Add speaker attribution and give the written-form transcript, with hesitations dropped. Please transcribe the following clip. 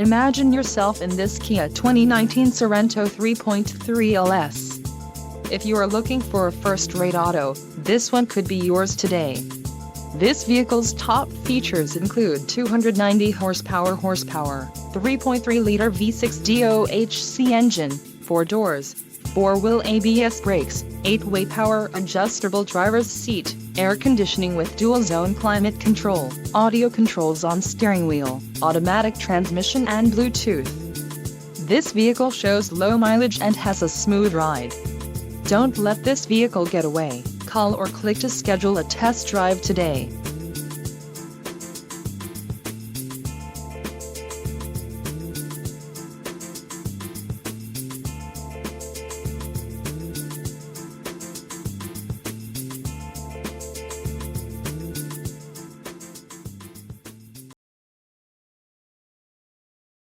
Speaker 1: Imagine yourself in this Kia 2019 Sorento 3.3 LS. If you are looking for a first-rate auto, this one could be yours today. This vehicle's top features include 290 horsepower, 3.3-liter V6 DOHC engine, 4 doors, 4-wheel ABS brakes, 8-way power adjustable driver's seat, air conditioning with dual-zone climate control, audio controls on steering wheel, automatic transmission and Bluetooth. This vehicle shows low mileage and has a smooth ride. Don't let this vehicle get away. Call or click to schedule a test drive today.